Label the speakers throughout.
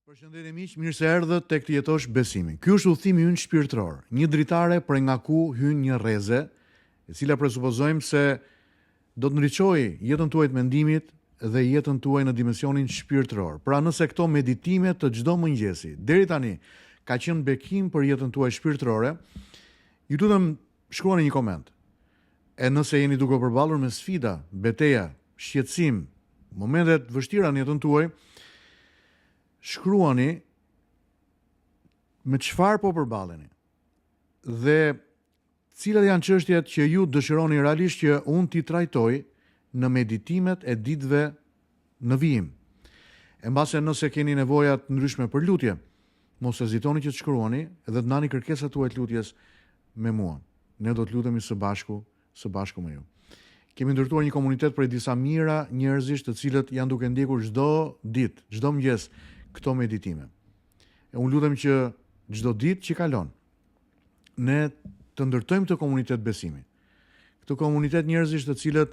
Speaker 1: Përshëndetje miq, mirë se erdhët tek Të jetosh besimin. Ky është udhëtimi ynë shpirtëror, një dritare për nga ku hyn një rreze, e cila presupozojmë se do të ndriçojë jetën tuaj të mendimit dhe jetën tuaj në dimensionin shpirtëror. Pra nëse këto meditime të çdo mëngjesi deri tani ka qenë bekim për jetën tuaj shpirtërore, ju lutem shkruani një koment. E nëse jeni duke përballur me sfida, betejë, shqetësim, momente të vështira në jetën tuaj, shkruani me çfarë po përballeni dhe cilat janë çështjet që ju dëshironi realisht që unë t'i trajtoj në meditimet e ditëve në vijim. E mbase nëse keni nevoja të ndryshme për lutje, mos hezitoni që të shkruani dhe të ndani kërkesat tuaja të lutjes me mua. Ne do të lutemi së bashku me ju. Kemi ndërtuar një komunitet prej disa mijëra njerëzish të cilët janë duke ndjekur çdo ditë, çdo mëngjes këto meditime. E unë lutem që çdo ditë që kalon, ne të ndërtojmë këtë komunitet besimi. Këtë komunitet njerëzish të cilët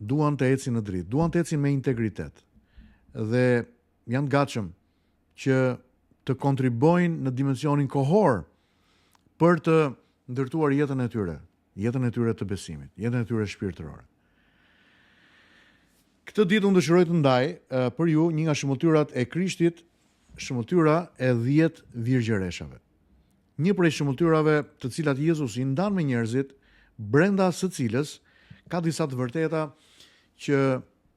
Speaker 1: duan të ecin në dritë, duan të ecin me integritet dhe janë të gatshëm që të kontribojnë në dimensionin kohor për të ndërtuar jetën e tyre të besimit, jetën e tyre shpirtërore. Këtë ditë unë dëshiroj të ndaj për ju një nga shëmbulltyrat e Krishtit, shëmbulltyra e 10 virgjereshave. Një prej shëmbulltyrave të cilat Jezusi ndan me njerëzit, brenda së cilës ka disa të vërteta që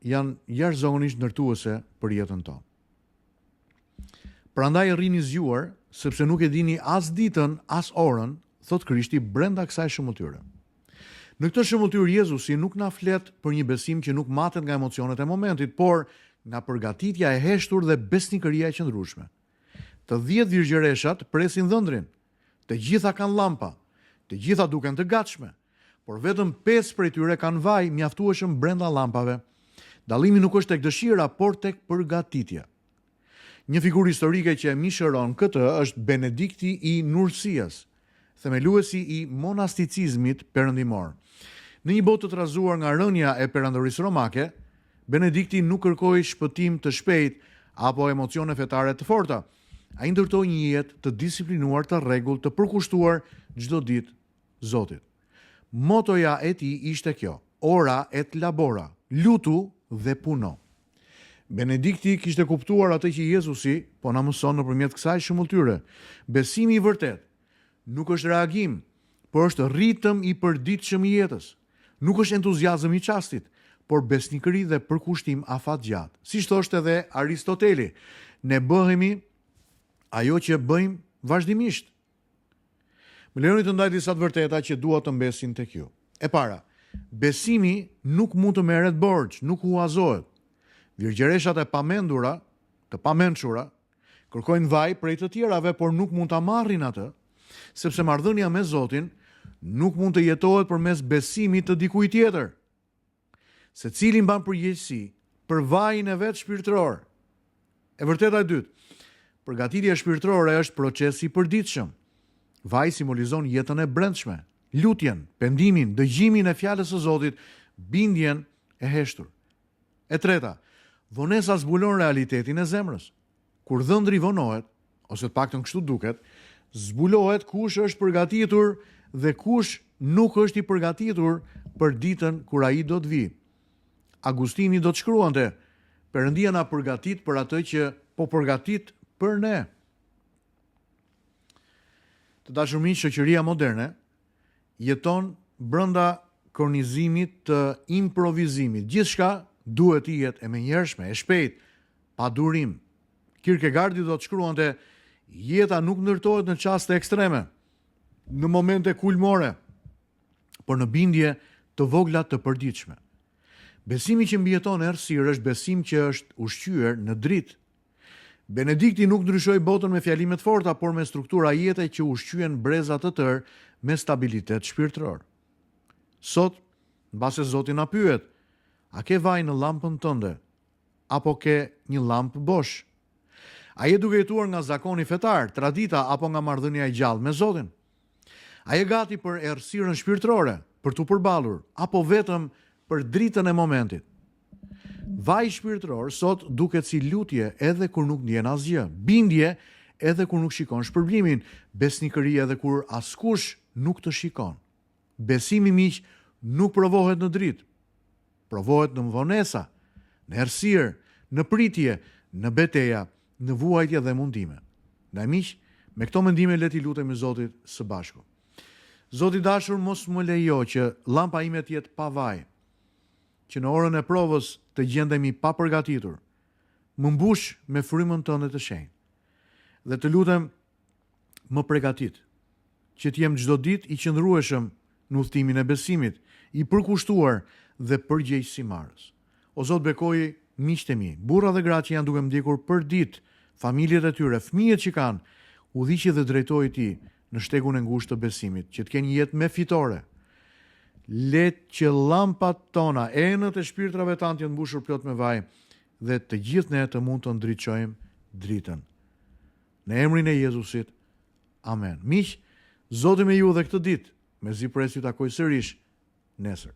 Speaker 1: janë jashtëzakonisht ndërtuese për jetën tonë. Prandaj rrini zgjuar, sepse nuk e dini as ditën, as orën, thot Krishti brenda kësaj shëmbulltyre. Në këtë shëmbulltyrë Jezusi nuk na flet për një besim që nuk matet nga emocionet e momentit, por nga përgatitja e heshtur dhe besnikëria e qëndrueshme. Të 10 virgjereshat presin dhëndrin. Të gjitha kanë llampa, të gjitha duken të gatshme, por vetëm 5 prej tyre kanë vaj mjaftueshëm brenda llampave. Dallimi nuk është tek dëshira, por tek përgatitja. Një figurë historike që e mishëron këtë është Benedikti i Nursias, themeluesi i monasticizmit perëndimor. Në një botë të trazuar nga rënja e perandorisë romake, Benedikti nuk kërkoi shpëtim të shpejt apo emocione fetare të forta. Ai ndërtoi një jetë të disiplinuar, të rregullt, të përkushtuar çdo ditë Zotit. Motoja e tij ishte kjo: ora et labora, lutu dhe puno. Benedikti kishte kuptuar atë që Jezusi po na mëson nëpërmjet kësaj shëmbulltyre. Besimi i vërtet nuk është reagim, por është ritëm i përditshëm i jetës. Nuk është entuziazëm i çastit, por besnikëri dhe përkushtim afatgjatë. Siç thoshte edhe Aristoteli, ne bëhemi ajo që bëjmë vazhdimisht. Më lejoni të ndaj disa të vërteta që dua të mbesin tek ju. E para, besimi nuk mund të merret borxh, nuk huazohet. Virgjereshat e pamendura, të pamençura, kërkojnë vaj prej të tjerave, por nuk mund ta marrin atë, sepse marrëdhënia me Zotin nuk mund të jetohet përmes besimit të dikujt tjetër. Secili mban përgjegjësi për vajin e vet shpirtëror. E vërteta e dytë, përgatitja shpirtërore është proces i përditshëm. Vaji simbolizon jetën e brendshme, lutjen, pendimin, dëgjimin e fjalës së Zotit, bindjen e heshtur. E treta, vonesa zbulon realitetin e zemrës. Kur dhëndri vonohet, ose të paktën kështu duket, zbulohet kush është përgatitur dhe kush nuk është i përgatitur për ditën kur ai do të vijë. Agustini do të shkruante: Perëndia na përgatit për atë që po përgatit për ne. Të dashur miq, shoqëria moderne jeton brenda kornizimit të improvizimit. Gjithçka duhet të jetë e menjëhershme, e shpejt, pa durim. Kierkegaardi do të shkruante: jeta nuk ndërtohet në çaste ekstreme, në momente kulmore, por në bindje të vogla të përditshme. Besimi që mbijeton errësirë është besim që është ushqyer në dritë. Benedikti nuk ndryshoi botën me fjalimet forta, por me struktura jete që ushqyen breza të tërë me stabilitet shpirtëror. Sot, mbase Zoti na pyet: a ke vaj në llampën tënde apo ke një llampë bosh? A je duke jetuar nga zakoni fetar, tradita apo nga marrëdhënia e gjallë me Zotin? A je gati për errësirën shpirtërore, për t'u përballur, apo vetëm për dritën e momentit? Vaj shpirtëror sot duket si lutje edhe kur nuk ndjen asgjë, bindje edhe kur nuk shikon shpërblimin, besnikëri edhe kur askush nuk të shikon. Besimi miq nuk provohet në dritë, provohet në vonesa, në errësirë, në pritje, në betejë, në vuajtje dhe mundime. Ndaj miq, me këto mendime le t'i lutemi Zotit së bashku. Zoti dashur, mos më lejo që llampa ime të jetë pa vaj, që në orën e provës të gjendemi pa përgatitur, më mbush me frymën tënde të shenjtë. Dhe të lutem më përgatit, që t'jem çdo ditë i qëndrueshëm në udhëtimin e besimit, i përkushtuar dhe përgjegjësimarrës. O Zot, bekoj miqtë e mi, burra dhe gra që janë duke ndjekur për ditë, familjet e tyre, fëmijët që kanë, udhëhiqi dhe drejtoi ti në shtegun e ngushtë të besimit, që të kenë një jetë me fitore. Let që llampat tona, enët e shpirtrave tanë të jenë mbushur plot me vaj, dhe të gjithë ne të mund të ndriçojmë dritën. Në emrin e Jezusit. Amen. Miq, Zoti me ju dhe këtë ditë, mezi pres ju takoj sërish nesër.